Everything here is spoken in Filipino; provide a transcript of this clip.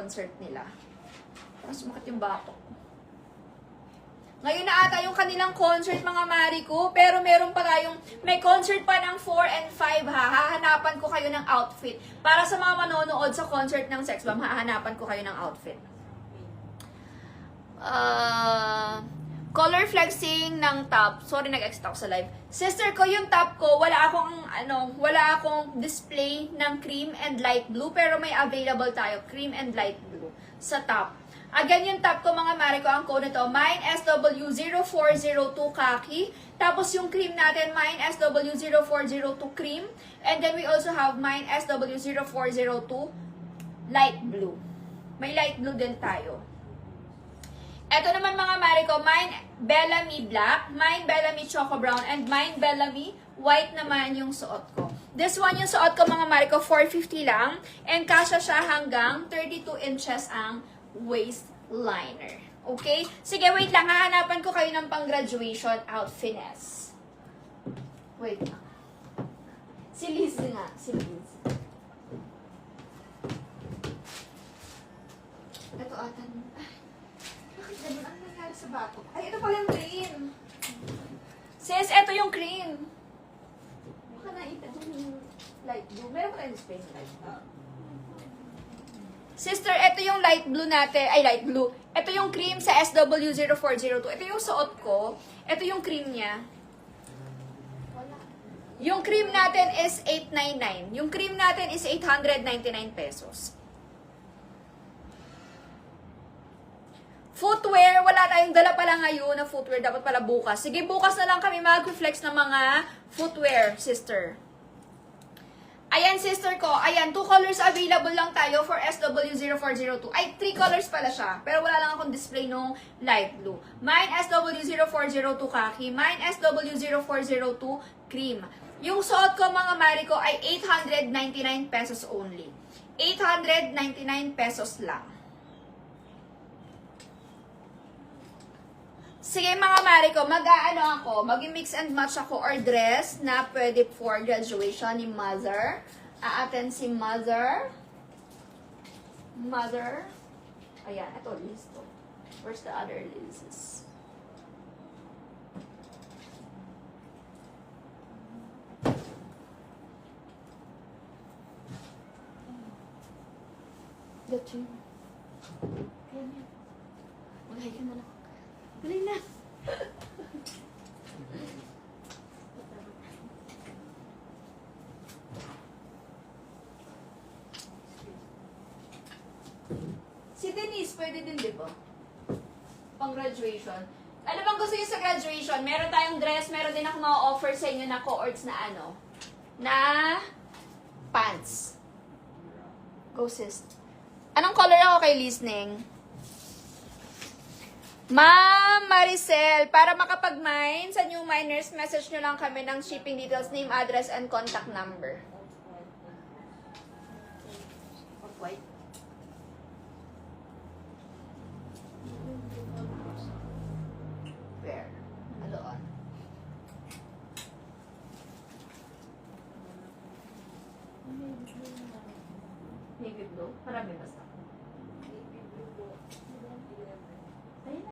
concert nila. Tapos sumakit yung batok. Ngayon na ata yung kanilang concert, mga mari ko. Pero meron pa tayong, may concert pa ng 4 and 5 ha. Hahanapan ko kayo ng outfit. Para sa mga manonood sa concert ng Sex Bomb, hahanapan ko kayo ng outfit. Color flexing ng top. Sorry, nag-exit ako sa live. Sister ko, yung top ko, wala akong display ng cream and light blue. Pero may available tayo, cream and light blue sa top. Again, yung top ko, mga mare ko, ang code nito, mine SW0402 khaki. Tapos yung cream natin, mine SW0402 cream. And then we also have mine SW0402 light blue. May light blue din tayo. Ito naman, mga mare ko, mine Bellamy black, mine Bellamy choco brown, and mine Bellamy white naman yung suot ko. This one, yung suot ko, mga mare ko, 450 lang. And kasya siya hanggang 32 inches ang waistliner. Okay? Sige, wait lang. Hahanapan ko kayo ng pang-graduation outfitness. Wait lang. Si Liz nga. Si Liz. Ito ata. Bakit ganun ang nangyari sa bato? Ay, ito pala yung cream. Sis, ito yung cream. Baka naita yung light blue. Meron pa tayong display ng light blue. Sister, ito yung light blue natin. Ay, light blue. Ito yung cream sa SW0402. Ito yung suot ko. Ito yung cream niya. Yung cream natin is 899. Yung cream natin is 899 pesos. Footwear, wala tayong dala pala ngayon na footwear. Dapat pala bukas. Sige, bukas na lang kami mag-reflex ng mga footwear, sister. Ayan, sister ko. Ayan, 2 colors available lang tayo for SW0402. Ay, 3 colors pala siya. Pero wala lang akong display nung light blue. Mine SW0402 khaki. Mine SW0402 cream. Yung suot ko, mga mari ko, ay 899 pesos only. 899 pesos lang. Sige, mga mari ko, mag-mix and match ako or dress na pwede for graduation ni Mother. A-attend si Mother. Mother. Ayan, ito, Liz to. Where's the other Liz's? The two. Ayan. Maghay ka na lang. Galing na. Si Denise, pwede din, di ba? Pang graduation. Ano bang gusto niyo sa graduation? Meron tayong dress, meron din ako ma-offer sa inyo na cohorts na na pants. Go, sis. Anong color ako kay listening? Ma'am Maricel, para makapag-mine sa new miners, message nyo lang kami ng shipping details, name, address, and contact number.